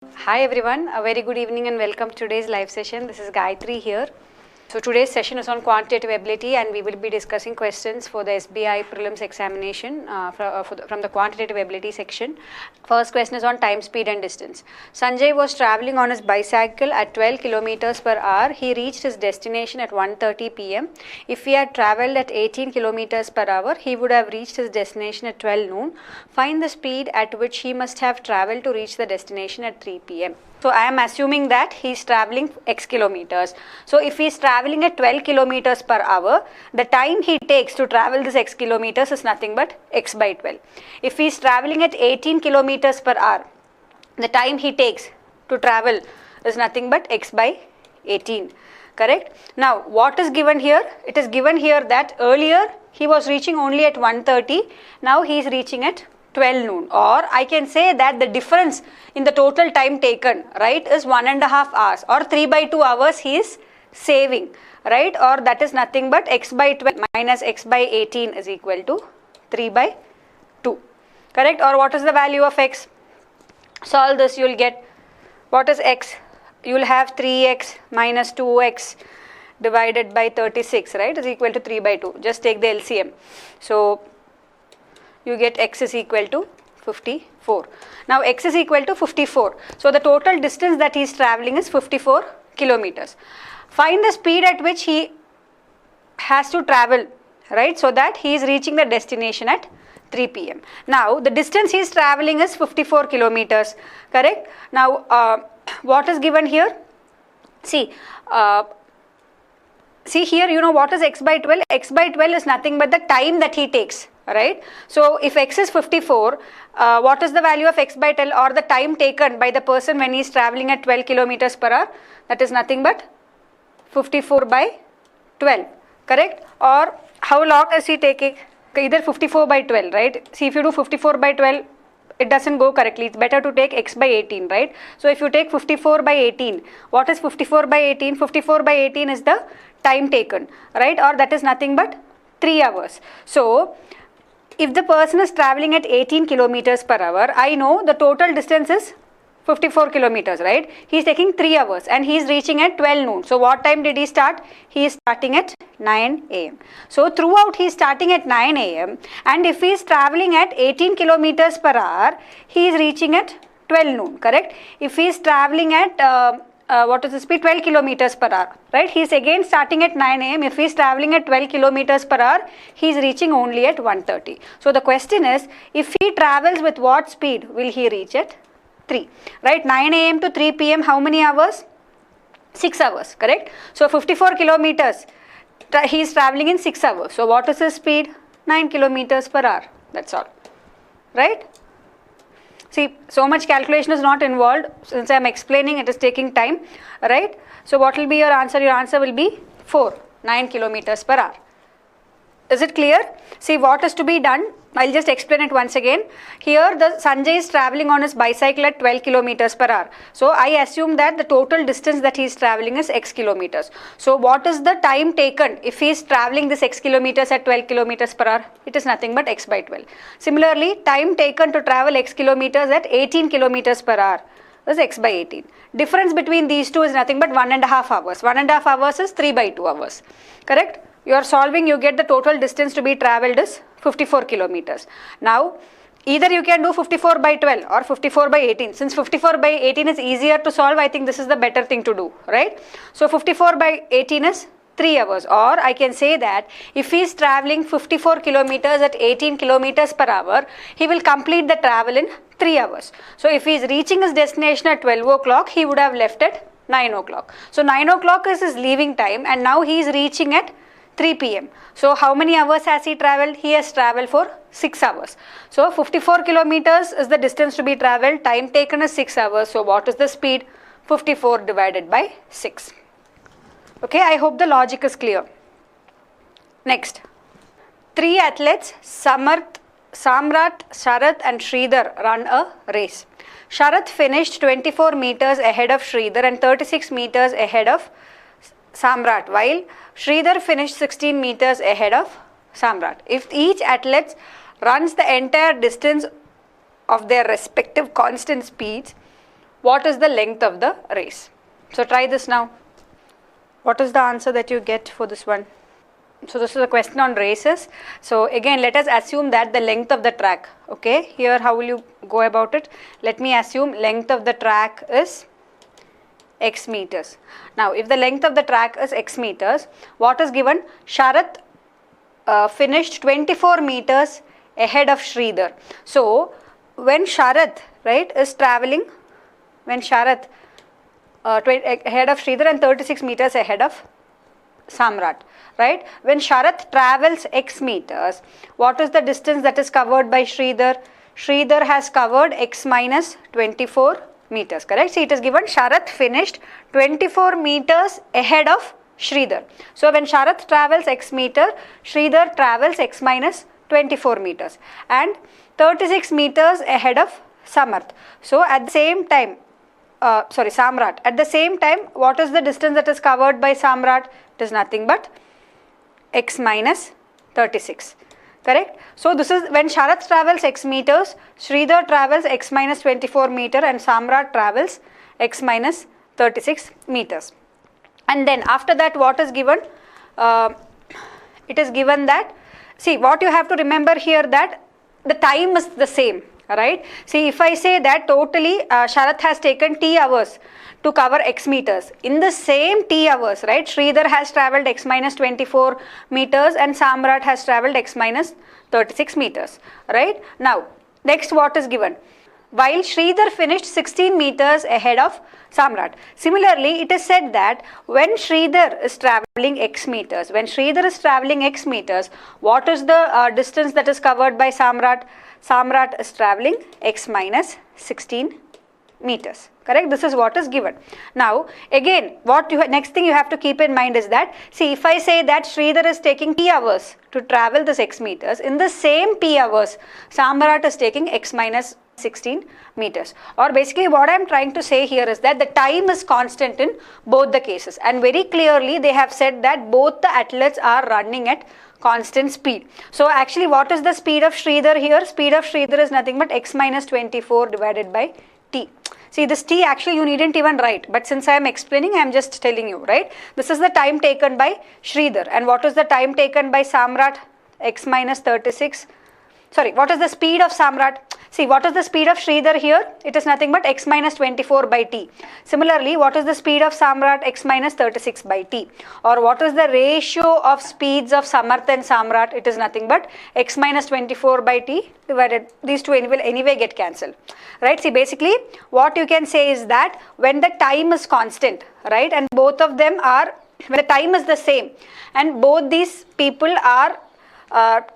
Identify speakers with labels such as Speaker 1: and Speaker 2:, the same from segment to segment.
Speaker 1: Hi everyone, a very good evening and welcome to today's live session. This is Gayatri here. So today's session is on quantitative ability and we will be discussing questions for the SBI Prelims examination from the quantitative ability section. First question is on time, speed and distance. Sanjay was travelling on his bicycle at 12 kilometers per hour. He reached his destination at 1:30 p.m. If he had travelled at 18 kilometers per hour, he would have reached his destination at 12 noon. Find the speed at which he must have travelled to reach the destination at 3 p.m. So I am assuming that he is travelling x kilometers. So if he is travelling at 12 kilometers per hour, the time he takes to travel this x kilometers is nothing but x by 12. If he is travelling at 18 kilometers per hour, the time he takes to travel is nothing but x by 18. Correct? Now what is given here? It is given here that earlier he was reaching only at 1:30. Now he is reaching at 12 noon, or I can say that the difference in the total time taken, right, is 1.5 hours, or 3/2 hours he is saving, right, or that is nothing but x by 12 minus x by 18 is equal to 3/2. Correct? Or what is the value of x? Solve this, you will get, what is x? You will have 3x minus 2x divided by 36, right, is equal to 3/2. Just take the LCM. So you get x is equal to 54. Now x is equal to 54. So the total distance that he is travelling is 54 kilometers. Find the speed at which he has to travel, right, so that he is reaching the destination at 3 p.m. Now the distance he is travelling is 54 kilometers. Correct? Now what is given here? See here, you know what is x by 12? X by 12 is nothing but the time that he takes. Right? So if x is 54, what is the value of x by 12, or the time taken by the person when he is travelling at 12 kilometers per hour? That is nothing but 54 by 12. Correct? Or how long is he taking? Either 54 by 12, right? See, if you do 54 by 12, it doesn't go correctly. It's better to take x by 18, right? So if you take 54 by 18, what is 54 by 18? 54 by 18 is the time taken, right? Or that is nothing but 3 hours. So if the person is travelling at 18 kilometers per hour, I know the total distance is 54 kilometers, right? He is taking 3 hours and he is reaching at 12 noon. So what time did he start? He is starting at 9 a.m. So throughout he is starting at 9 a.m. and if he is travelling at 18 kilometers per hour, he is reaching at 12 noon, correct? If he is travelling at what is the speed? 12 kilometers per hour, right? He is again starting at 9 a.m. If he is travelling at 12 kilometers per hour, he is reaching only at 1:30. So the question is, if he travels with what speed will he reach at 3? Right? 9 a.m. to 3 p.m. how many hours? 6 hours, correct? So 54 kilometers, he is travelling in 6 hours. So what is his speed? 9 kilometers per hour. That's all, right? See, so much calculation is not involved. Since I am explaining, it is taking time, right? So what will be your answer? Your answer will be 9 kilometers per hour. Is it clear? See what is to be done. I'll just explain it once again. Here the Sanjay is travelling on his bicycle at 12 kilometers per hour. So I assume that the total distance that he is travelling is x kilometers. So what is the time taken if he is travelling this x kilometers at 12 kilometers per hour? It is nothing but x by 12. Similarly, time taken to travel x kilometers at 18 kilometers per hour is x by 18. Difference between these two is nothing but 1.5 hours. 1.5 hours is 3/2 hours. Correct? You are solving, you get the total distance to be travelled is 54 kilometers. Now, either you can do 54 by 12 or 54 by 18. Since 54 by 18 is easier to solve, I think this is the better thing to do, right? So 54 by 18 is 3 hours, or I can say that if he is travelling 54 kilometers at 18 kilometers per hour, he will complete the travel in 3 hours. So if he is reaching his destination at 12 o'clock, he would have left at 9 o'clock. So 9 o'clock is his leaving time and now he is reaching at 3 p.m. So how many hours has he travelled? He has travelled for 6 hours. So 54 kilometers is the distance to be travelled. Time taken is 6 hours. So what is the speed? 54 divided by 6. Okay, I hope the logic is clear. Next, 3 athletes, Samrat, Sharath and Sridhar run a race. Sharath finished 24 meters ahead of Sridhar and 36 meters ahead of Samrat, while Sridhar finished 16 meters ahead of Samrat. If each athlete runs the entire distance of their respective constant speeds, what is the length of the race? So try this now. What is the answer that you get for this one? So this is a question on races. So again, let us assume that the length of the track, okay, here how will you go about it? Let me assume length of the track is x meters. Now if the length of the track is x meters, what is given? Sharath finished 24 meters ahead of Sridhar. So when Sharath, right, is traveling, when Sharath ahead of Sridhar and 36 meters ahead of Samrat, right? When Sharath travels x meters, what is the distance that is covered by Sridhar? Sridhar has covered x minus 24 meters, correct? See, it is given Sharath finished 24 meters ahead of Sridhar. So when Sharath travels x meter, Sridhar travels x minus 24 meters and 36 meters ahead of Samarth. So at the same time, Samrat. At the same time, what is the distance that is covered by Samrat? It is nothing but x minus 36, correct? So this is when Sharath travels x meters, Sridhar travels x minus 24 meter and Samrat travels x minus 36 meters. And then after that, what is given? It is given that, see, what you have to remember here, that the time is the same, right? See, if I say that totally Sharath has taken t hours to cover x meters, in the same t hours, right, Sridhar has travelled x minus 24 meters and Samrat has travelled x minus 36 meters, right? Now, next what is given? While Sridhar finished 16 meters ahead of Samrat. Similarly, it is said that when Sridhar is travelling x meters, what is the distance that is covered by Samrat? Samrat is travelling x minus 16 meters, correct? This is what is given. Now again, next thing you have to keep in mind is that, see, if I say that Sridhar is taking t hours to travel this x meters, in the same t hours Samrat is taking x minus 16 meters, or basically what I am trying to say here is that the time is constant in both the cases, and very clearly they have said that both the athletes are running at constant speed. So actually what is the speed of Sridhar here? Speed of Sridhar is nothing but x minus 24 divided by t. See, this t actually you needn't even write, but since I am explaining, I am just telling you, right? This is the time taken by Sridhar, and what is the time taken by Samrat? X minus 36. Sorry, what is the speed of Samrat? See, what is the speed of Sridhar here? It is nothing but x minus 24 by t. Similarly, what is the speed of Samrat? X minus 36 by t. Or what is the ratio of speeds of Samarth and Samrat? It is nothing but x minus 24 by t divided, these two will anyway get cancelled, right? See, basically what you can say is that when the time is constant, right, and both of them are, when the time is the same and both these people are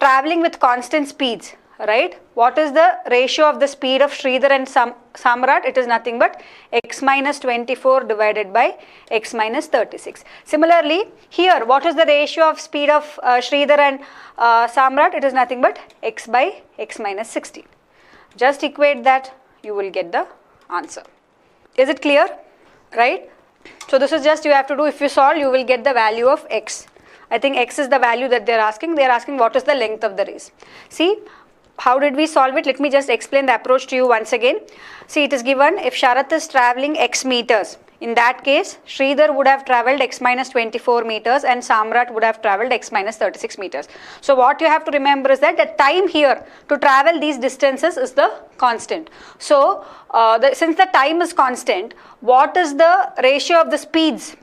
Speaker 1: traveling with constant speeds, right? What is the ratio of the speed of Sridhar and Samrat? It is nothing but x minus 24 divided by x minus 36. Similarly, here what is the ratio of speed of Sridhar and Samrat? It is nothing but x by x minus 16. Just equate that, you will get the answer. Is it clear? Right? So this is just you have to do, if you solve, you will get the value of x. I think x is the value that they are asking. They are asking what is the length of the race. See, how did we solve it? Let me just explain the approach to you once again. See, it is given if Sharath is travelling x meters. In that case, Sridhar would have travelled x minus 24 meters and Samrat would have travelled x minus 36 meters. So what you have to remember is that the time here to travel these distances is the constant. So since the time is constant, what is the ratio of the speeds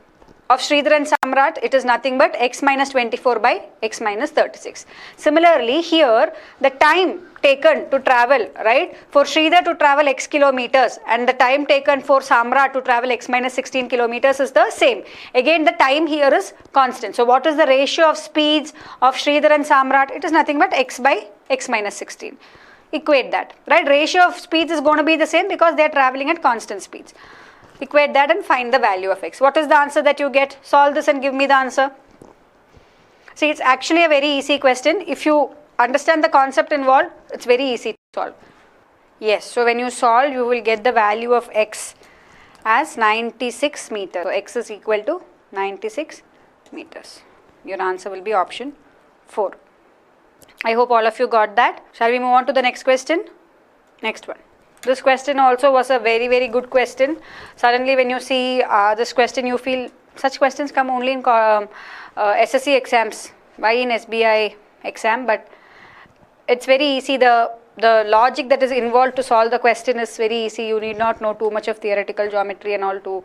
Speaker 1: of Sridhar and Samrat? It is nothing but x minus 24 by x minus 36. Similarly, here the time taken to travel, right, for Sridhar to travel x kilometers and the time taken for Samrat to travel x minus 16 kilometers is the same. Again, the time here is constant. So what is the ratio of speeds of Sridhar and Samrat? It is nothing but x by x minus 16. Equate that, right? Ratio of speeds is going to be the same because they are traveling at constant speeds. Equate that and find the value of x. What is the answer that you get? Solve this and give me the answer. See, it's actually a very easy question. If you understand the concept involved, it's very easy to solve. Yes, so when you solve, you will get the value of x as 96 meters. So x is equal to 96 meters. Your answer will be option 4. I hope all of you got that. Shall we move on to the next question? Next one. This question also was a very, very good question. Suddenly when you see this question, you feel such questions come only in SSC exams. Why in SBI exam? But it's very easy. The logic that is involved to solve the question is very easy. You need not know too much of theoretical geometry and all to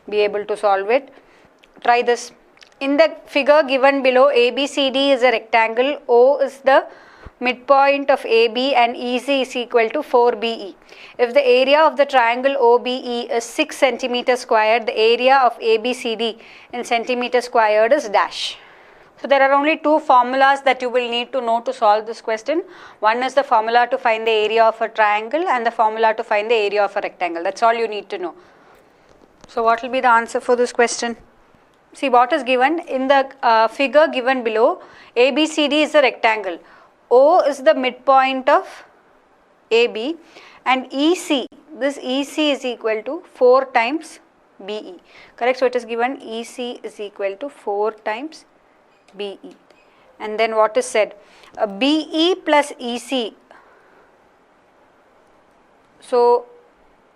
Speaker 1: be able to solve it. Try this. In the figure given below, ABCD is a rectangle, O is the midpoint of AB and EC is equal to 4BE. If the area of the triangle OBE is 6 centimeter squared, the area of ABCD in centimeter squared is dash. So there are only two formulas that you will need to know to solve this question. One is the formula to find the area of a triangle and the formula to find the area of a rectangle. That's all you need to know. So what will be the answer for this question? See what is given in the figure given below. ABCD is a rectangle. O is the midpoint of AB and EC, this EC is equal to 4 times BE. Correct? So it is given EC is equal to 4 times BE. And then what is said? BE plus EC. So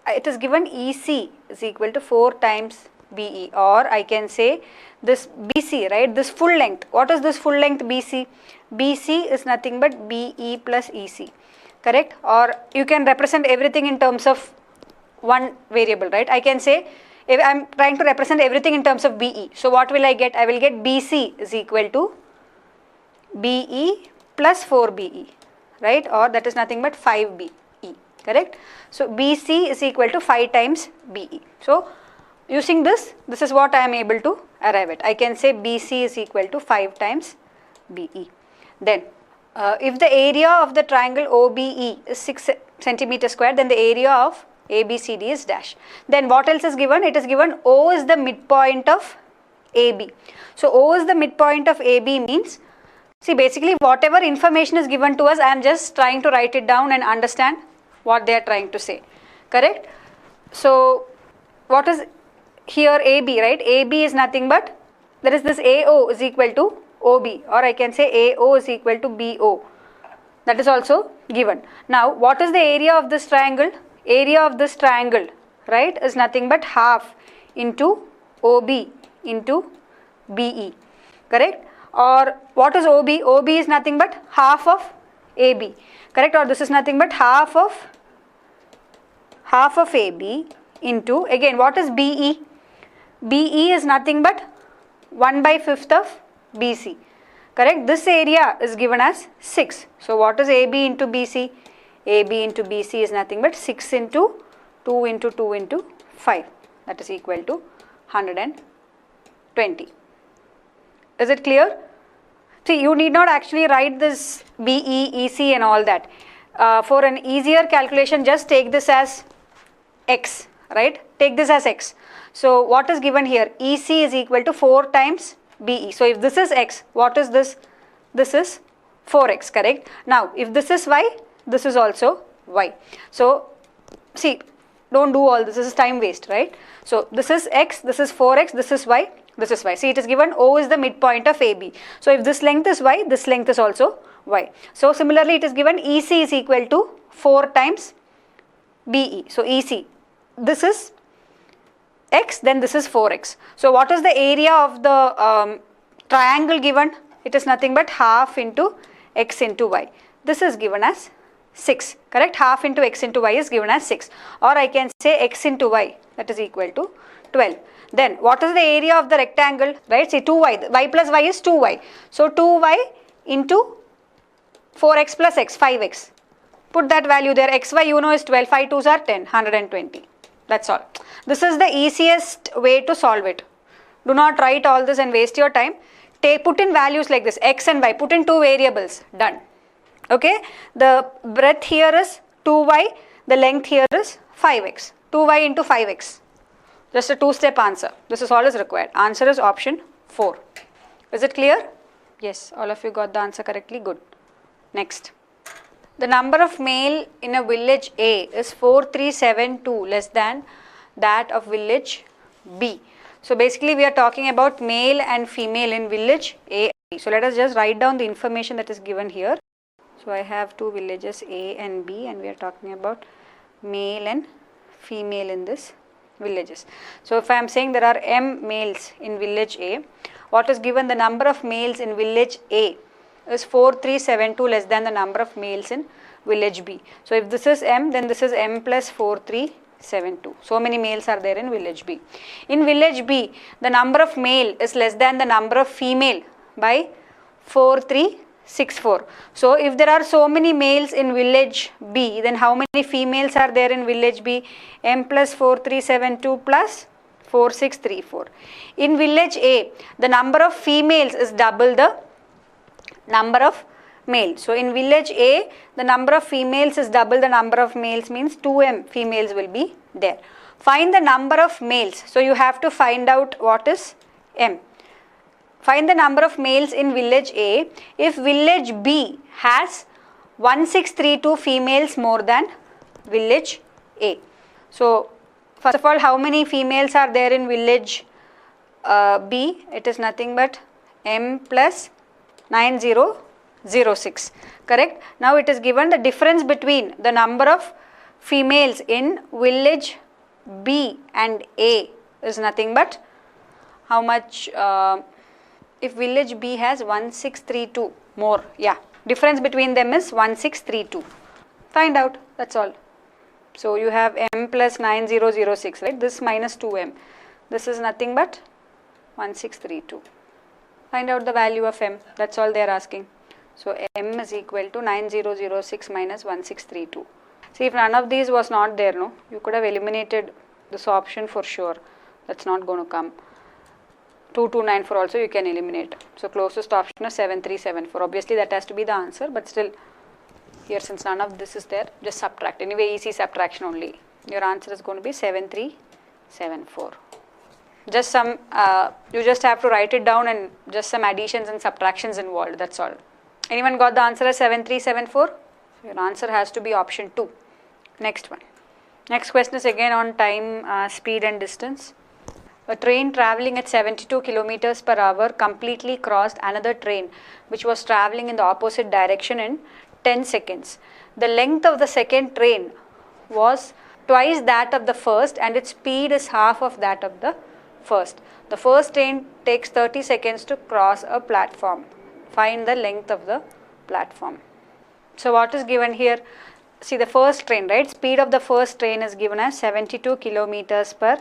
Speaker 1: it is given EC is equal to 4 times BE, or I can say this BC, right? This full length. What is this full length BC? BC is nothing but BE plus EC. Correct? Or you can represent everything in terms of one variable, right? I can say if I am trying to represent everything in terms of BE. So what will I get? I will get BC is equal to BE plus 4BE, right? Or that is nothing but 5BE. Correct? So BC is equal to 5 times BE. So using this is what I am able to arrive at. I can say BC is equal to 5 times BE. Then if the area of the triangle OBE is 6 centimeter square, then the area of ABCD is dash. Then what else is given? It is given O is the midpoint of AB. So O is the midpoint of AB means, see basically whatever information is given to us, I am just trying to write it down and understand what they are trying to say. Correct? So what is here AB, right? AB is nothing but, there is this AO is equal to OB, or I can say AO is equal to BO. That is also given. Now what is the area of this triangle? Area of this triangle, right, is nothing but half into OB into BE. Correct? Or what is OB? OB is nothing but half of AB. Correct? Or this is nothing but half of AB into, again what is BE? BE is nothing but 1/5 of BC. Correct? This area is given as 6. So what is AB into BC? AB into BC is nothing but 6 into 2 into 2 into 5. That is equal to 120. Is it clear? See, you need not actually write this BE, EC and all that. For an easier calculation, just take this as X, right? Take this as X. So what is given here? EC is equal to 4 times BE. So if this is X, what is this? This is 4X, correct? Now if this is Y, this is also Y. So see, don't do all this is time waste, right? So this is X, this is 4X, this is Y, this is Y. See, it is given O is the midpoint of AB. So if this length is Y, this length is also Y. So similarly it is given EC is equal to 4 times BE. So EC, this is X, then this is 4X. So what is the area of the triangle given? It is nothing but half into X into Y. This is given as 6, correct? Half into X into Y is given as 6, or I can say X into Y, that is equal to 12. Then what is the area of the rectangle, right? See 2Y, Y plus Y is 2Y. So 2Y into 4X plus X, 5X. Put that value there, XY you know is 12, 5 2s are 10, 120. That's all. This is the easiest way to solve it. Do not write all this and waste your time. Put in values like this, X and Y, put in 2 variables, done. Okay, the breadth here is 2Y, the length here is 5X, 2Y into 5X. Just a 2-step answer. This is all is required. Answer is option 4. Is it clear? Yes, all of you got the answer correctly. Good. Next. The number of male in a village A is 4372 less than that of village B. So basically we are talking about male and female in village A. So let us just write down the information that is given here. So I have 2 villages A and B and we are talking about male and female in this villages. So if I am saying there are m males in village A, what is given? The number of males in village A is 4372 less than the number of males in village B. So if this is m, then this is m plus 4372. So many males are there in village B. In village B, the number of male is less than the number of female by 4364. So if there are so many males in village B, then how many females are there in village B? M plus 4372 plus 4634. In village A, the number of females is double the number of males. So in village A, the number of females is double the number of males, means 2m females will be there. Find the number of males. So you have to find out what is m. Find the number of males in village A if village B has 1632 females more than village A. So first of all, how many females are there in village B? It is nothing but m plus 9006, correct? Now it is given the difference between the number of females in village B and A is nothing but how much? If village B has 1632 more, yeah, difference between them is 1632. Find out, that's all. So you have m plus 9006, right? This minus 2m. This is nothing but 1632. Find out the value of m, that's all they are asking. So m is equal to 9006 minus 1632. See, if none of these was not there, no, you could have eliminated this option for sure. That's not going to come. 2294 also you can eliminate. So closest option is 7374. Obviously that has to be the answer, but still here since none of this is there, just subtract. Anyway, easy subtraction only. Your answer is going to be 7374. Just some, you just have to write it down and just some additions and subtractions involved, that's all. Anyone got the answer as 7374? Your answer has to be option 2. Next one. Next question is again on time, speed and distance. A train travelling at 72 kilometers per hour completely crossed another train which was travelling in the opposite direction in 10 seconds. The length of the second train was twice that of the first and its speed is half of that of the first. The first train takes 30 seconds to cross a platform. Find the length of the platform. So what is given here? See, the first train, right? Speed of the first train is given as 72 kilometers per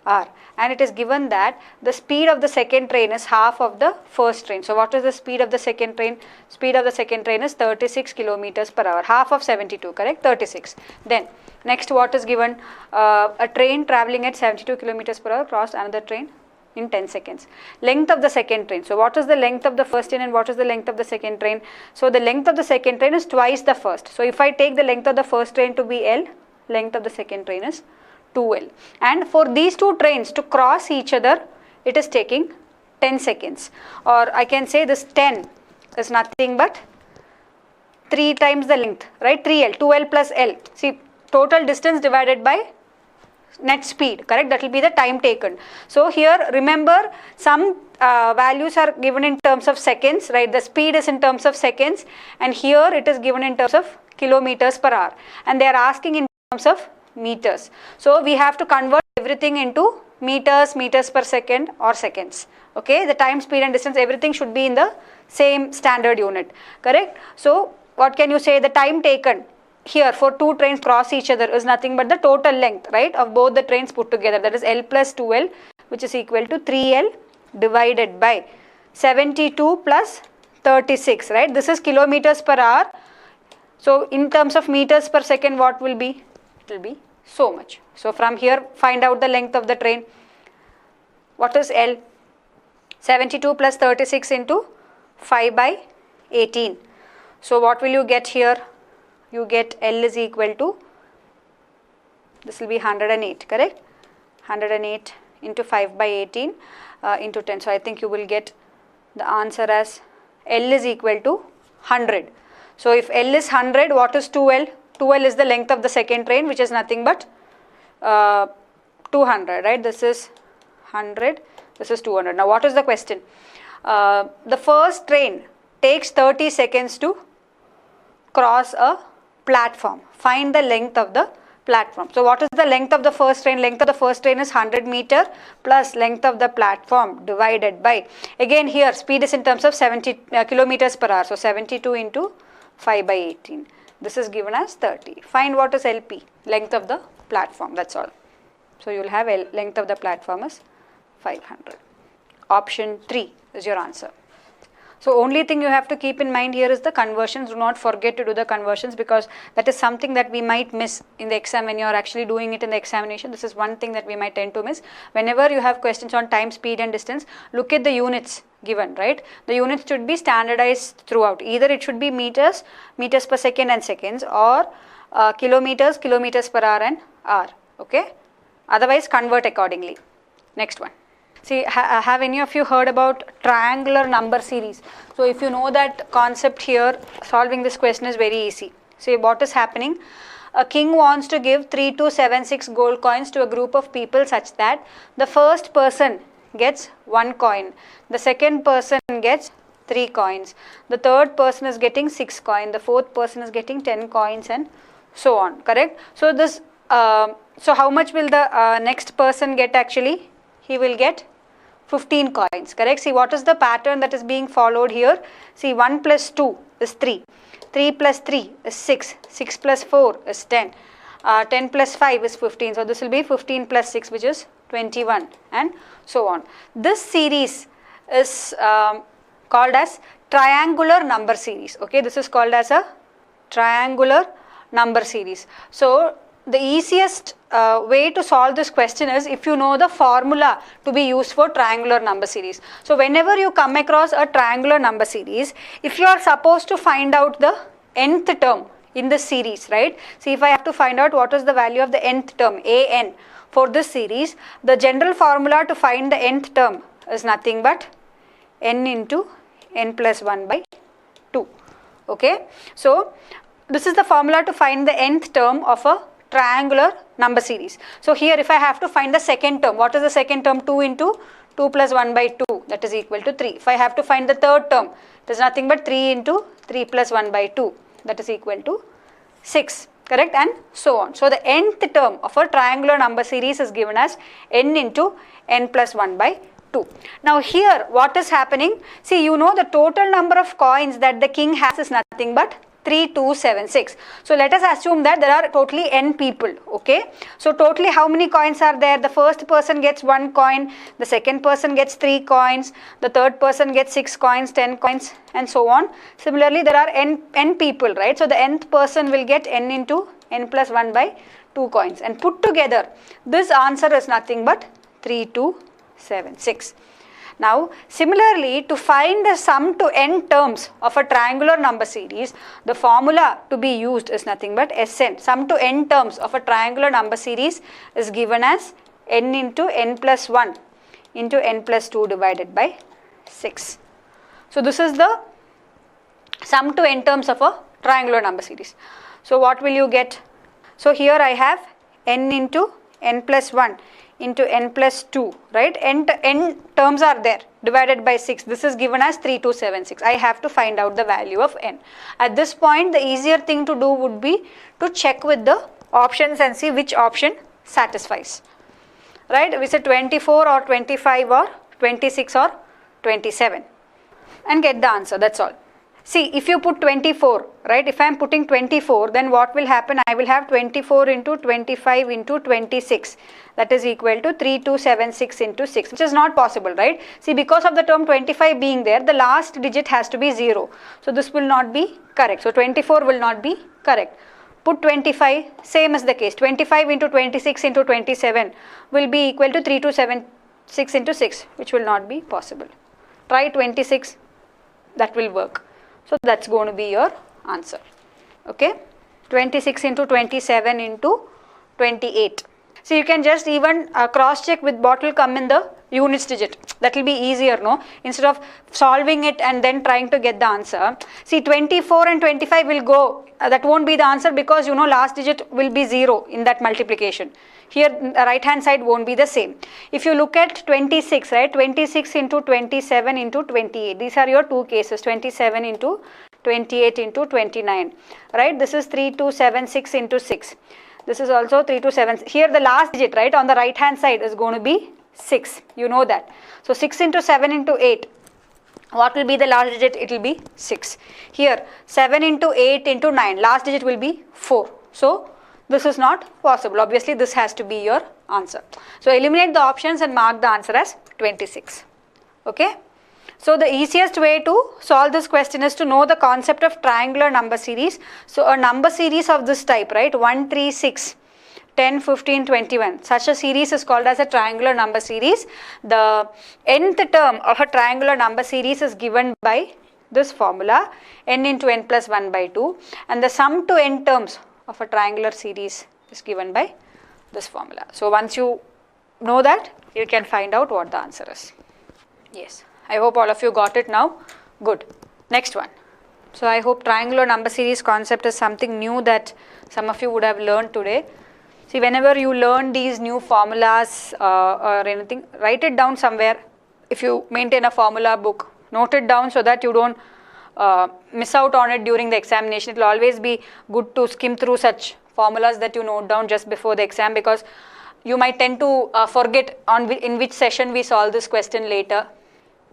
Speaker 1: hour, and it is given that the speed of the second train is half of the first train. So what is the speed of the second train? Speed of the second train is 36 kilometers per hour, half of 72, correct? 36. Then next, what is given? A train travelling at 72 kilometers per hour crossed another train in 10 seconds. Length of the second train. So what is the length of the first train and what is the length of the second train? So the length of the second train is twice the first. So if I take the length of the first train to be L, length of the second train is 2L. And for these two trains to cross each other, it is taking 10 seconds. Or I can say this 10 is nothing but 3 times the length, right? 3L, 2L plus L. See, total distance divided by net speed, correct? That will be the time taken. So here remember some values are given in terms of seconds, right? The speed is in terms of seconds, and here it is given in terms of kilometers per hour, and they are asking in terms of meters. So we have to convert everything into meters, meters per second or seconds. Okay, the time, speed and distance, everything should be in the same standard unit, correct? So what can you say? The time taken here for two trains cross each other is nothing but the total length, right, of both the trains put together, that is L plus 2L, which is equal to 3L divided by 72 plus 36, right? This is kilometers per hour. So in terms of meters per second, what will be? It will be so much. So from here, find out the length of the train. What is L? 72 plus 36 into 5 by 18. So what will you get here? You get L is equal to, this will be 108, correct? 108 into 5 by 18 into 10. So I think you will get the answer as L is equal to 100. So if L is 100, what is 2L? 2L is the length of the second train, which is nothing but 200, right? This is 100, this is 200. Now what is the question? The first train takes 30 seconds to cross a platform. Find the length of the platform. So what is the length of the first train? Length of the first train is 100 meter plus length of the platform divided by, again here speed is in terms of 70 kilometers per hour. So 72 into 5 by 18. This is given as 30. Find what is LP, length of the platform, that's all. So you will have length of the platform is 500. Option 3 is your answer. So only thing you have to keep in mind here is the conversions. Do not forget to do the conversions, because that is something that we might miss in the exam when you are actually doing it in the examination. This is one thing that we might tend to miss. Whenever you have questions on time, speed and distance, look at the units given, right? The units should be standardized throughout. Either it should be meters, meters per second and seconds, or kilometers, kilometers per hour and hour, okay? Otherwise convert accordingly. Next one. See, have any of you heard about triangular number series? So if you know that concept here, solving this question is very easy. See what is happening. A king wants to give 3276 gold coins to a group of people such that the first person gets 1 coin, the second person gets 3 coins, the third person is getting 6 coins, the fourth person is getting 10 coins and so on, correct? So this, so how much will the next person get actually? He will get 15 coins, correct? See what is the pattern that is being followed here? See 1 plus 2 is 3, 3 plus 3 is 6, 6 plus 4 is 10, 10 plus 5 is 15. So this will be 15 plus 6, which is 21 and so on. This series is called as triangular number series, okay? This is called as a triangular number series. So the easiest way to solve this question is if you know the formula to be used for triangular number series. So whenever you come across a triangular number series, if you are supposed to find out the nth term in the series, right? See, if I have to find out what is the value of the nth term, an, for this series, the general formula to find the nth term is nothing but n into n plus 1 by 2, okay? So this is the formula to find the nth term of a triangular number series. So here if I have to find the second term, what is the second term? 2 into 2 plus 1 by 2, that is equal to 3. If I have to find the third term, it is nothing but 3 into 3 plus 1 by 2, that is equal to 6, correct? And so on. So the nth term of a triangular number series is given as n into n plus 1 by 2. Now here what is happening? See, you know the total number of coins that the king has is nothing but 3276. So let us assume that there are totally n people, okay? So totally how many coins are there? The first person gets 1 coin, the second person gets 3 coins, the third person gets 6 coins, 10 coins and so on. Similarly, there are n people, right? So the nth person will get n into n plus 1 by 2 coins, and put together this answer is nothing but 3276. Now, similarly, to find the sum to n terms of a triangular number series, the formula to be used is nothing but Sn. Sum to n terms of a triangular number series is given as n into n plus 1 into n plus 2 divided by 6. So this is the sum to n terms of a triangular number series. So what will you get? So here I have n into n plus 1 into n plus 2, right? N terms are there, divided by 6. This is given as 3276. I have to find out the value of n. At this point, the easier thing to do would be to check with the options and see which option satisfies, right? We say 24 or 25 or 26 or 27 and get the answer, that's all. See, if you put 24, right, if I am putting 24, then what will happen? I will have 24 into 25 into 26, that is equal to 3276 into 6, which is not possible, right? See, because of the term 25 being there, the last digit has to be 0. So this will not be correct. So 24 will not be correct. Put 25, same is the case. 25 into 26 into 27 will be equal to 3276 into 6, which will not be possible. Try 26, that will work. So that's going to be your answer, okay? 26 into 27 into 28. So you can just even cross check with what will come in the units digit. That will be easier, no? Instead of solving it and then trying to get the answer. See, 24 and 25 will go, that won't be the answer because you know last digit will be 0 in that multiplication. Here the right hand side won't be the same. If you look at 26, right, 26 into 27 into 28, these are your two cases, 27 into 28 into 29, right? This is 3276 into 6. This is also 3 to 7. Here the last digit, right, on the right hand side is going to be 6. You know that. So 6 into 7 into 8. What will be the last digit? It will be 6. Here 7 into 8 into 9. Last digit will be 4. So this is not possible. Obviously this has to be your answer. So eliminate the options and mark the answer as 26. Okay. So the easiest way to solve this question is to know the concept of triangular number series. So a number series of this type, right, 1, 3, 6, 10, 15, 21. Such a series is called as a triangular number series. The nth term of a triangular number series is given by this formula, n into n plus 1 by 2. And the sum to n terms of a triangular series is given by this formula. So once you know that, you can find out what the answer is. Yes. I hope all of you got it now. Good. Next one. So I hope triangular number series concept is something new that some of you would have learned today. See, whenever you learn these new formulas or anything, write it down somewhere. If you maintain a formula book, note it down so that you don't miss out on it during the examination. It will always be good to skim through such formulas that you note down just before the exam, because you might tend to forget in which session we solve this question later.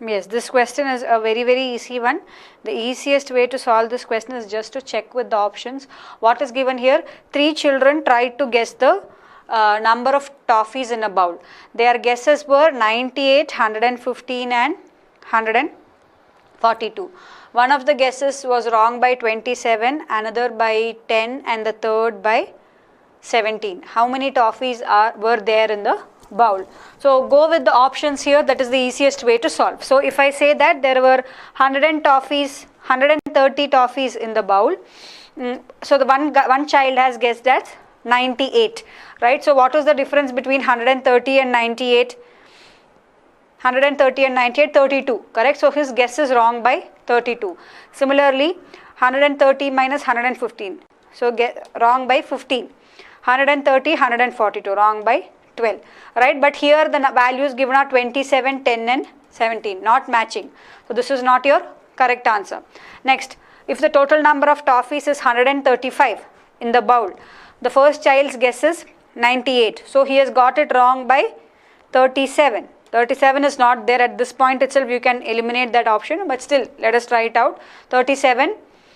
Speaker 1: Yes, this question is a very, very easy one. The easiest way to solve this question is just to check with the options. What is given here? 3 children tried to guess the number of toffees in a bowl. Their guesses were 98, 115 and 142. One of the guesses was wrong by 27, another by 10 and the third by 17. How many toffees were there in the bowl? So go with the options here. That is the easiest way to solve. So if I say that there were 130 toffees in the bowl, so the one child has guessed at 98, right? So what is the difference between 130 and 98? 130 and 98, 32, correct? So his guess is wrong by 32. Similarly, 130 minus 115, so wrong by 15. 130, 142, wrong by 12, right? But here the values given are 27, 10 and 17, not matching. So this is not your correct answer. Next, if the total number of toffees is 135 in the bowl, the first child's guess is 98. So he has got it wrong by 37. 37 is not there at this point itself. You can eliminate that option, but still let us try it out. 37,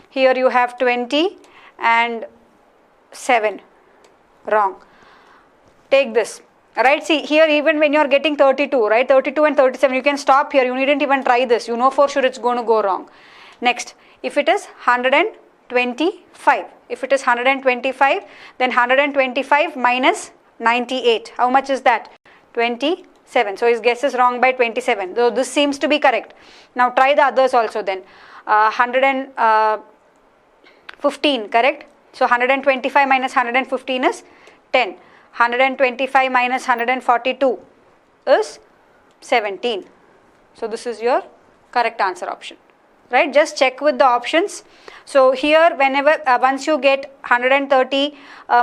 Speaker 1: here you have 20 and 7, wrong. Take this. Right, see here even when you are getting 32, right, 32 and 37, you can stop here, you needn't even try this, you know for sure it's going to go wrong. Next, if it is 125, if it is 125, then 125 minus 98, how much is that? 27, so his guess is wrong by 27, so this seems to be correct. Now try the others also then. 115, correct? So 125 minus 115 is 10. 125 minus 142 is 17. So this is your correct answer option, right? Just check with the options. So here whenever once you get 130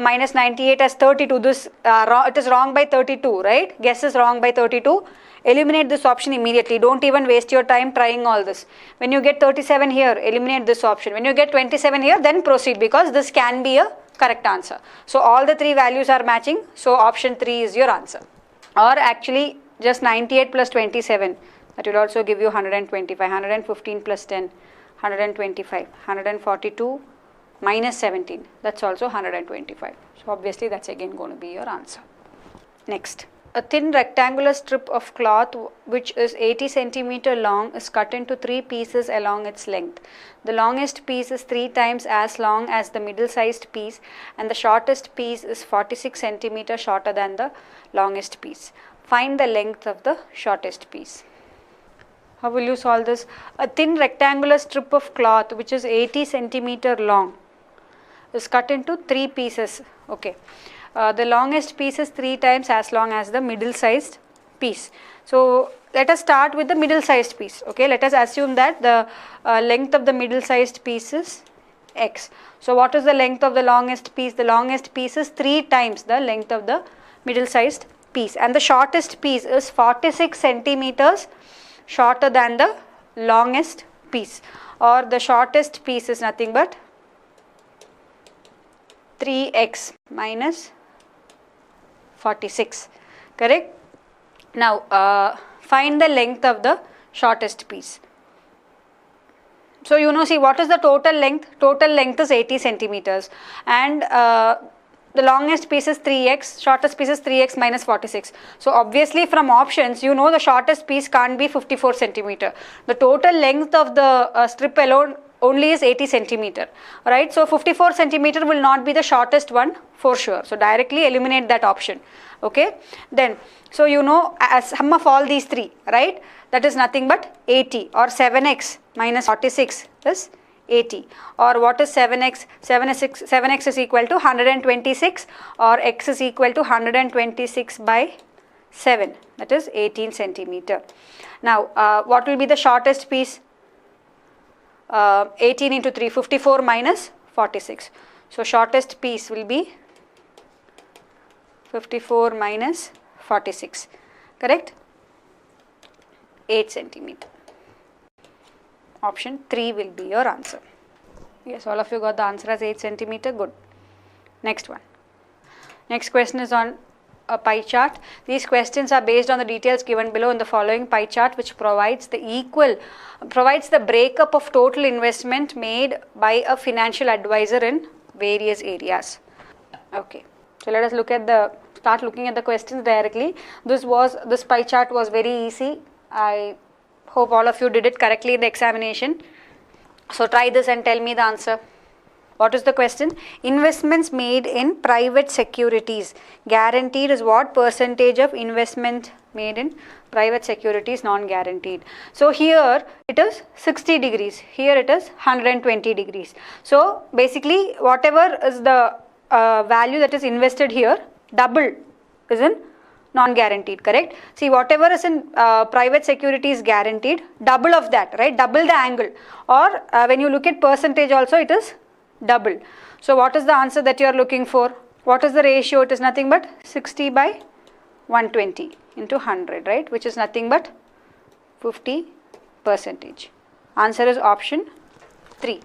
Speaker 1: minus 98 as 32, this it is wrong by 32, right? Guess is wrong by 32. Eliminate this option immediately. Don't even waste your time trying all this. When you get 37 here, eliminate this option. When you get 27 here, then proceed, because this can be a correct answer. So all the 3 values are matching. So option 3 is your answer. Or actually just 98 plus 27. That will also give you 125. 115 plus 10. 125. 142 minus 17. That's also 125. So obviously that's again going to be your answer. Next. A thin rectangular strip of cloth which is 80 centimeter long is cut into 3 pieces along its length. The longest piece is 3 times as long as the middle sized piece, and the shortest piece is 46 centimeter shorter than the longest piece. Find the length of the shortest piece. How will you solve this? A thin rectangular strip of cloth which is 80 centimeter long is cut into 3 pieces. Okay. The longest piece is 3 times as long as the middle sized piece. So let us start with the middle sized piece. Okay, let us assume that the length of the middle sized piece is x. So what is the length of the longest piece? The longest piece is 3 times the length of the middle sized piece, and the shortest piece is 46 centimeters shorter than the longest piece, or the shortest piece is nothing but 3x minus 46, correct? Now find the length of the shortest piece. So you know, see, what is the total length? Total length is 80 centimeters and the longest piece is 3x, shortest piece is 3x minus 46. So obviously from options, you know the shortest piece can't be 54 centimeter. The total length of the strip alone only is 80 centimeter, right? So 54 centimeter will not be the shortest one for sure. So directly eliminate that option, okay? Then, so you know, as sum of all these three, right? That is nothing but 80, or 7x minus 46 is 80, or what is 7x? 7x is equal to 126, or x is equal to 126 by 7, that is 18 centimeter. Now what will be the shortest piece? 18 into 3, 54 minus 46. So shortest piece will be 54 minus 46, correct? 8 centimeter. Option 3 will be your answer. Yes, all of you got the answer as 8 centimeter. Good. Next one. Next question is on a pie chart. These questions are based on the details given below in the following pie chart, which provides the breakup of total investment made by a financial advisor in various areas. Okay. So let us start looking at the questions directly. This pie chart was very easy. I hope all of you did it correctly in the examination. So try this and tell me the answer. What is the question? Investments made in private securities guaranteed is what percentage of investment made in private securities non-guaranteed? So here it is 60 degrees, here it is 120 degrees. So basically whatever is the value that is invested here, double is in non-guaranteed, correct? See, whatever is in private securities guaranteed, double of that, right? Double the angle, or when you look at percentage also, it is double. So what is the answer that you are looking for? What is the ratio? It is nothing but 60 by 120 into 100, right? Which is nothing but 50%. Answer is option 3.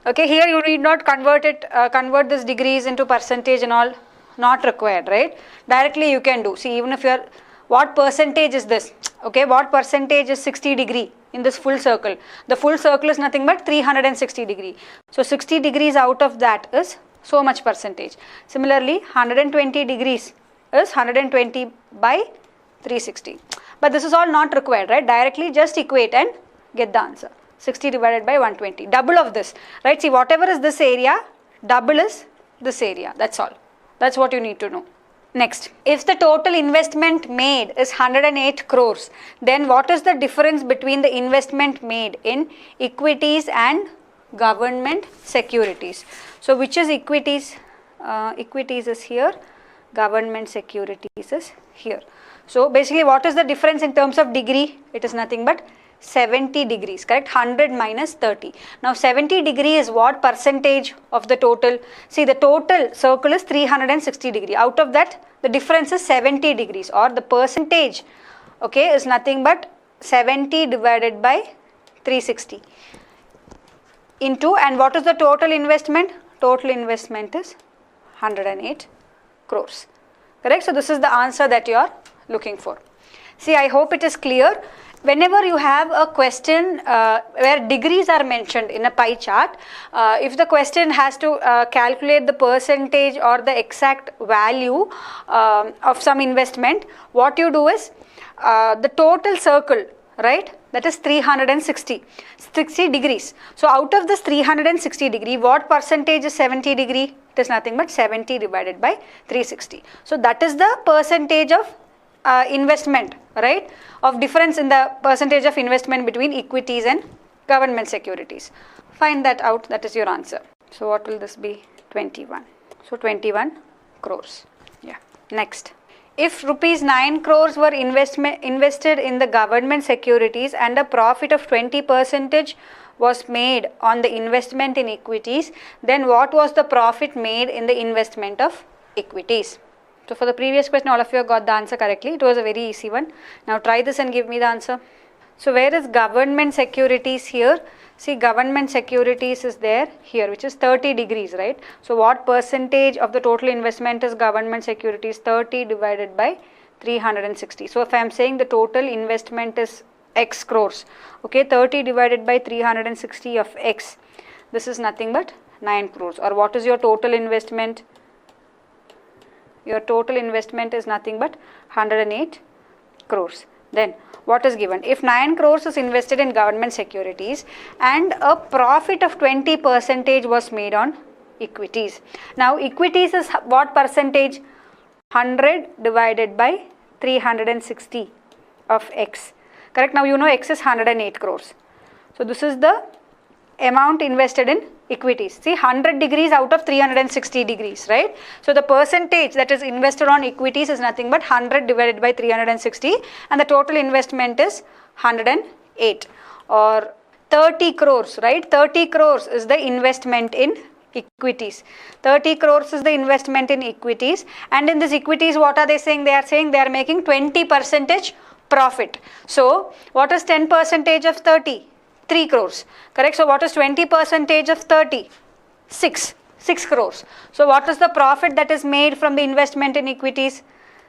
Speaker 1: Okay, here you need not convert this degrees into percentage and all. Not required, right? Directly you can do. See, even if you are, what percentage is this? Okay, what percentage is 60 degree in this full circle? The full circle is nothing but 360 degree. So 60 degrees out of that is so much percentage. Similarly, 120 degrees is 120 by 360. But this is all not required, right? Directly just equate and get the answer. 60 divided by 120. Double of this, right? See, whatever is this area, double is this area. That's all. That's what you need to know. Next, if the total investment made is 108 crores, then what is the difference between the investment made in equities and government securities? So which is equities? Equities is here, government securities is here. So basically what is the difference in terms of degree? It is nothing but 70 degrees, correct? 100 minus 30. Now 70 degree is what percentage of the total? See, the total circle is 360 degree. Out of that, the difference is 70 degrees, or the percentage, okay, is nothing but 70 divided by 360 into, and what is the total investment? Total investment is 108 crores, correct? So this is the answer that you are looking for. See, I hope it is clear. Whenever you have a question where degrees are mentioned in a pie chart, if the question has to calculate the percentage or the exact value of some investment, what you do is the total circle, right? That is 360 degrees. So out of this 360 degree, what percentage is 70 degree? It is nothing but 70 divided by 360. So that is the percentage of investment, right, of difference in the percentage of investment between equities and government securities. Find that out, that is your answer. So what will this be? 21. So 21 crores. Yeah. Next. If rupees 9 crores were invested in the government securities and a profit of 20% was made on the investment in equities, then what was the profit made in the investment of equities? So for the previous question, all of you got the answer correctly. It was a very easy one. Now try this and give me the answer. So where is government securities here? See, government securities is there here, which is 30 degrees, right? So what percentage of the total investment is government securities? 30 divided by 360. So if I am saying the total investment is X crores, okay, 30 divided by 360 of X, this is nothing but 9 crores. Or what is your total investment? Your total investment is nothing but 108 crores. Then what is given? If 9 crores is invested in government securities and a profit of 20% was made on equities. Now equities is what percentage? 100 divided by 360 of X. Correct? Now you know X is 108 crores. So this is the amount invested in equities. See, 100 degrees out of 360 degrees, right? So the percentage that is invested on equities is nothing but 100 divided by 360, and the total investment is 108 or 30 crores, right? 30 crores is the investment in equities. 30 crores is the investment in equities, and in this equities, what are they saying? They are saying they are making 20% profit. So what is 10% of 30? 3 crores, correct? So what is 20% of 30? 6 crores. So what is the profit that is made from the investment in equities?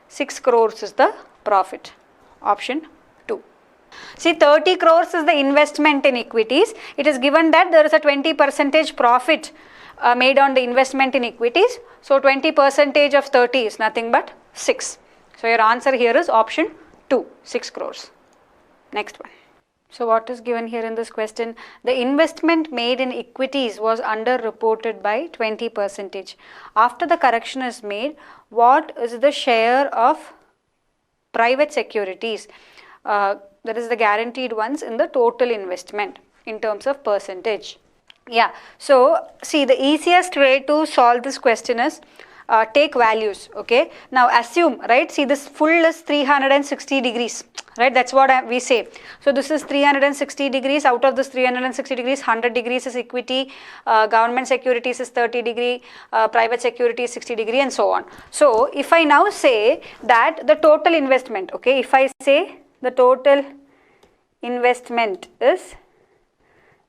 Speaker 1: 6 crores is the profit. Option 2. See, 30 crores is the investment in equities. It is given that there is a 20% profit made on the investment in equities. So 20% of 30 is nothing but 6. So your answer here is option 2, 6 crores. Next one. So what is given here in this question? The investment made in equities was underreported by 20%. After the correction is made, what is the share of private securities, that is the guaranteed ones, in the total investment in terms of percentage? Yeah, so see, the easiest way to solve this question is take values, okay? Now assume, right, see, this full is 360 degrees, right? That's what we say. So this is 360 degrees. Out of this 360 degrees, 100 degrees is equity, government securities is 30 degree, private security is 60 degree, and so on. So if I now say that the total investment, okay, if I say the total investment is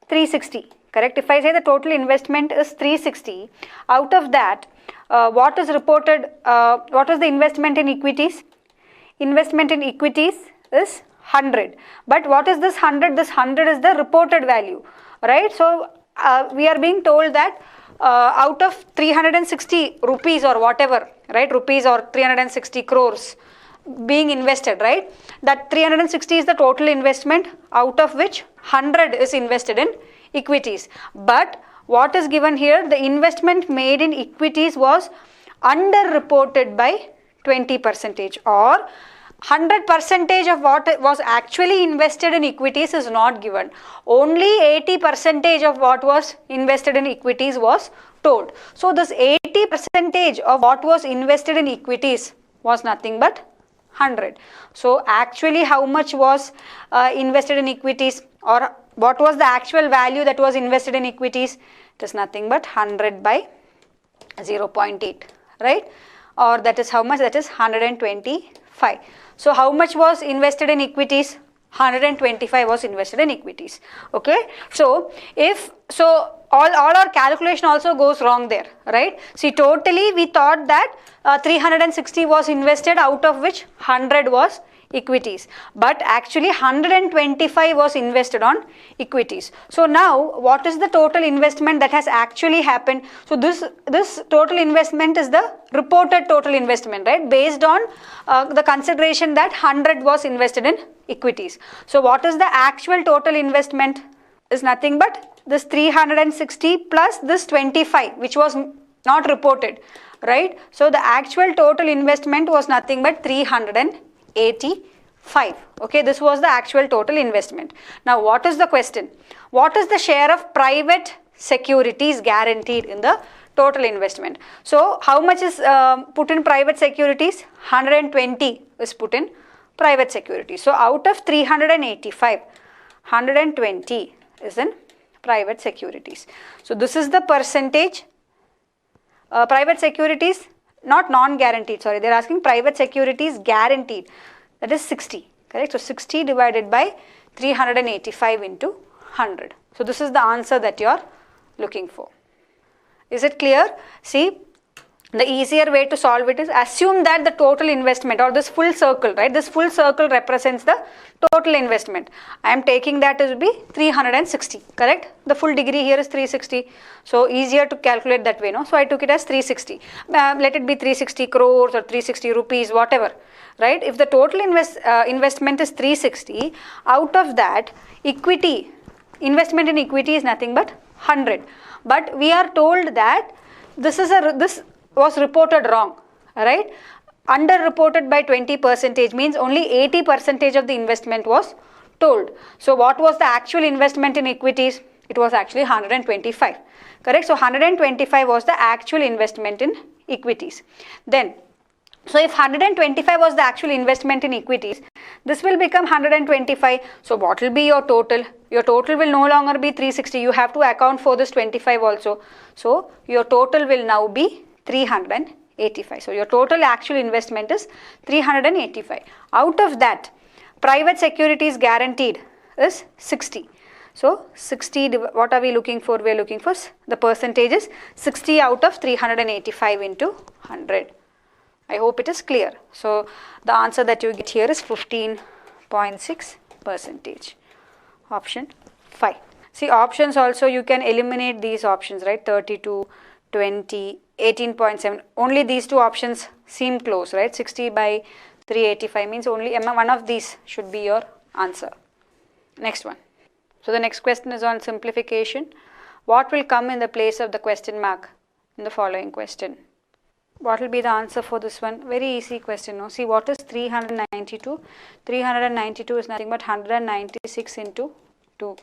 Speaker 1: 360, correct? If I say the total investment is 360, out of that, what is reported, what is the investment in equities? Investment in equities is 100. But what is this 100? This 100 is the reported value, right? So we are being told that out of 360 rupees or whatever, right? Rupees or 360 crores being invested, right? That 360 is the total investment, out of which 100 is invested in equities. But what is given here? The investment made in equities was underreported by 20%, or 100% of what was actually invested in equities is not given. Only 80% of what was invested in equities was told. So this 80% of what was invested in equities was nothing but 100. So actually how much was invested in equities, or what was the actual value that was invested in equities? It is nothing but 100 by 0.8, right? Or that is how much? That is 125. So how much was invested in equities? 125 was invested in equities. Okay. So if so, all our calculation also goes wrong there, right? See, totally we thought that 360 was invested, out of which 100 was equities, but actually 125 was invested on equities. So now what is the total investment that has actually happened? So this total investment is the reported total investment, right, based on the consideration that 100 was invested in equities. So what is the actual total investment? Is nothing but this 360 plus this 25, which was not reported, right? So the actual total investment was nothing but 385. Okay, this was the actual total investment. Now what is the question? What is the share of private securities guaranteed in the total investment? So how much is put in private securities? 120 is put in private securities. So out of 385, 120 is in private securities. So this is the percentage. Private securities, not non-guaranteed, sorry, they are asking private securities guaranteed, that is 60, correct? So 60 divided by 385 into 100. So this is the answer that you are looking for. Is it clear? See, the easier way to solve it is assume that the total investment, or this full circle, right? This full circle represents the total investment. I am taking that as be 360, correct? The full degree here is 360. So easier to calculate that way, no? So I took it as 360. Let it be 360 crores or 360 rupees, whatever, right? If the total investment is 360, out of that, equity, investment in equity is nothing but 100. But we are told that this was reported wrong, right? Underreported by 20% means only 80% of the investment was told. So what was the actual investment in equities? It was actually 125, correct? So 125 was the actual investment in equities. Then, so if 125 was the actual investment in equities, this will become 125. So what will be your total? Your total will no longer be 360. You have to account for this 25 also. So your total will now be 385. So your total actual investment is 385. Out of that, private securities guaranteed is 60. So 60, what are we looking for? We are looking for the percentages 60 out of 385 into 100. I hope it is clear. So the answer that you get here is 15.6%. Option 5. See, options also you can eliminate these options, right? 32, 20, 18.7. Only these two options seem close, right? 60 by 385 means only one of these should be your answer. Next one. So the next question is on simplification. What will come in the place of the question mark in the following question? What will be the answer for this one? Very easy question. No? See, what is 392? 392 is nothing but 196 into 2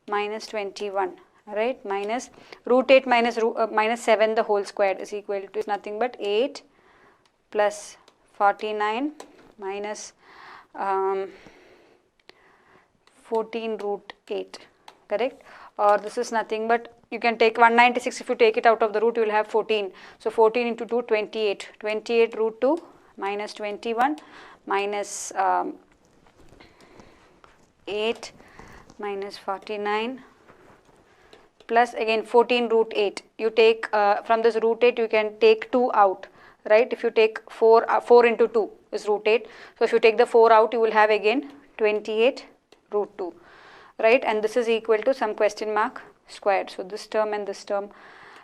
Speaker 1: minus 21, right? Minus root 8 minus 7 the whole squared is equal to is nothing but 8 plus 49 minus 14 root 8, correct? Or this is nothing but, you can take 196, if you take it out of the root, you will have 14. So 14 into 2, 28. 28 root 2 minus 21 minus 8 minus 49 plus again 14 root 8. You take from this root 8, you can take 2 out, right? If you take 4 into 2 is root 8. So if you take the 4 out, you will have again 28 root 2, right? And this is equal to some question mark squared. So this term and this term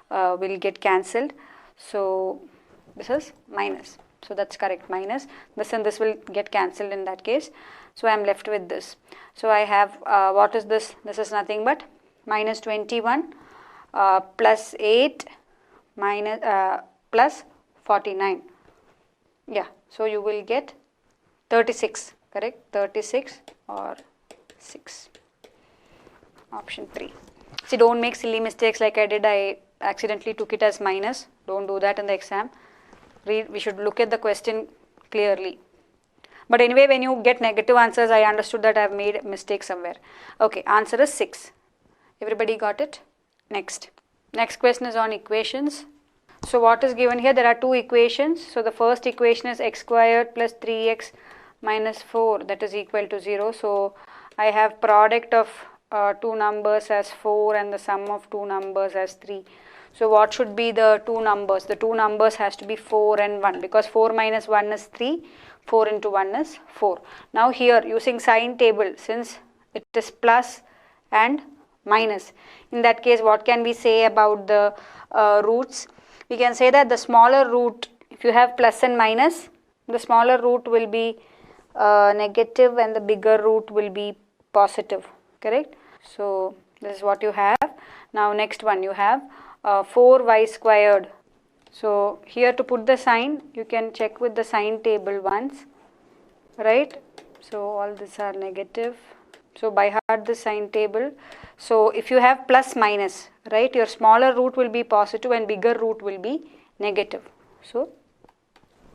Speaker 1: will get cancelled. So this is minus. So that's correct, minus. This and this will get cancelled in that case. So I am left with this. So I have, what is this? This is nothing but minus 21 plus 8 minus plus 49. Yeah, so you will get 36, correct? 36 or 6. Option 3. See, don't make silly mistakes like I did. I accidentally took it as minus. Don't do that in the exam. We should look at the question clearly. But anyway, when you get negative answers, I understood that I have made a mistake somewhere. Okay, answer is 6. Everybody got it? Next. Next question is on equations. So what is given here? There are two equations. So the first equation is x squared plus 3x minus 4, that is equal to 0. So I have product of two numbers as 4 and the sum of two numbers as 3. So what should be the two numbers? The two numbers has to be 4 and 1, because 4 minus 1 is 3, 4 into 1 is 4. Now here using sign table, since it is plus and minus, in that case what can we say about the roots? We can say that the smaller root, if you have plus and minus, the smaller root will be negative and the bigger root will be positive, correct? So this is what you have. Now next one, you have 4y squared. So here to put the sign, you can check with the sign table once, right? So all these are negative. So by heart the sign table. So if you have plus minus, right, your smaller root will be positive and bigger root will be negative. So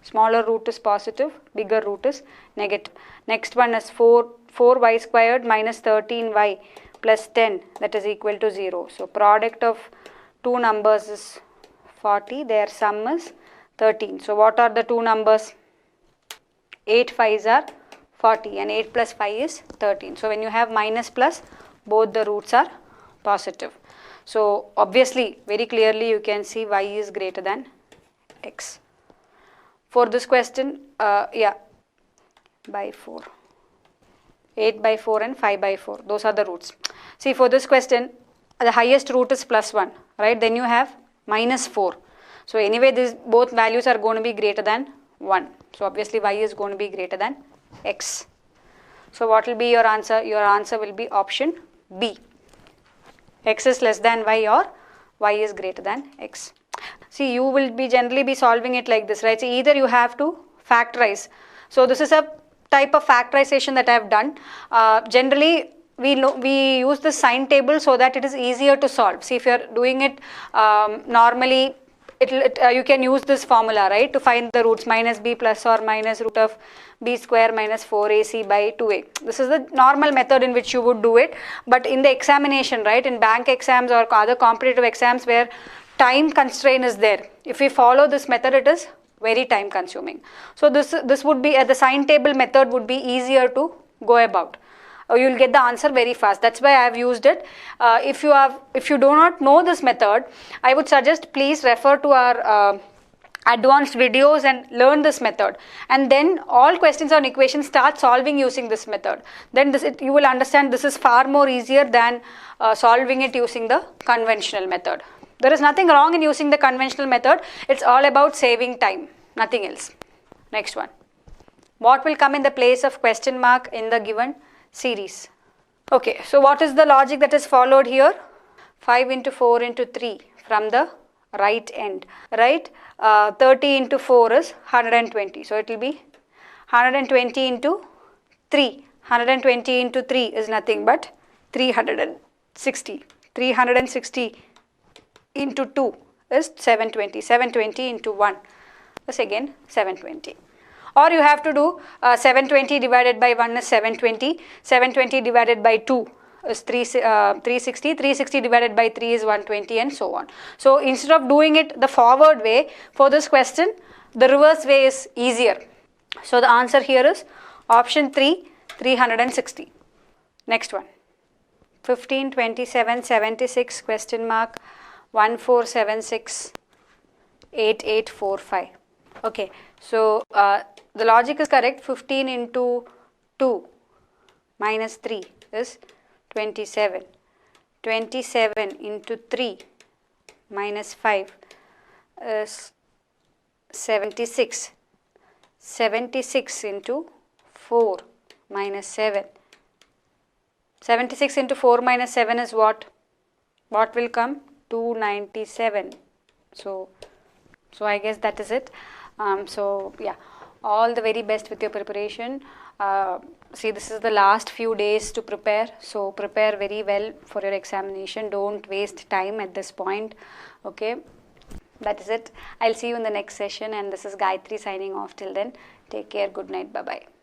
Speaker 1: smaller root is positive, bigger root is negative. Next one is 4y squared minus 13y plus 10, that is equal to 0. So product of two numbers is 40, their sum is 13. So what are the two numbers? 8 5s are 40 and 8 plus 5 is 13. So when you have minus plus, both the roots are positive. So obviously, very clearly you can see y is greater than x. For this question, by 4. 8 by 4 and 5 by 4. Those are the roots. See, for this question, the highest root is +1, right? Then you have -4. So anyway, both values are going to be greater than 1. So obviously, y is going to be greater than x. So what will be your answer? Your answer will be option B. X is less than y, or y is greater than x. See, you will be generally be solving it like this, right? So either you have to factorize. So this is a type of factorization that I have done. Generally, we use the sign table so that it is easier to solve. See, if you are doing it normally, you can use this formula, right, to find the roots, minus b plus or minus root of b square minus 4ac by 2a. This is the normal method in which you would do it. But in the examination, right, in bank exams or other competitive exams where time constraint is there, if we follow this method, it is very time consuming. So this would be, the sign table method would be easier to go about. You will get the answer very fast. That's why I have used it. If you do not know this method, I would suggest please refer to our advanced videos and learn this method. And then all questions on equations start solving using this method. Then you will understand this is far more easier than solving it using the conventional method. There is nothing wrong in using the conventional method. It's all about saving time, nothing else. Next one. What will come in the place of question mark in the given series? Okay, so what is the logic that is followed here? 5 into 4 into 3 from the right end, right? 30 into 4 is 120. So it will be 120 into 3. 120 into 3 is nothing but 360. 360 into 2 is 720. 720 into 1 is again 720. Or you have to do 720 divided by 1 is 720. 720 divided by 2 is 360. 360 divided by 3 is 120, and so on. So instead of doing it the forward way, for this question, the reverse way is easier. So the answer here is option 3, 360. Next one. 15, 27, 76, question mark, 1476, 8845. Okay, so the logic is correct. 15 into 2 minus 3 is 27. 27 into 3 minus 5 is 76. 76 into 4 minus 7. 76 into 4 minus 7 is what? What will come? 297. So I guess that is it. So yeah, all the very best with your preparation. See, this is the last few days to prepare, so prepare very well for your examination. Don't waste time at this point. Okay, that is it. I'll see you in the next session, and this is Gayatri signing off. Till then, take care. Good night. Bye bye.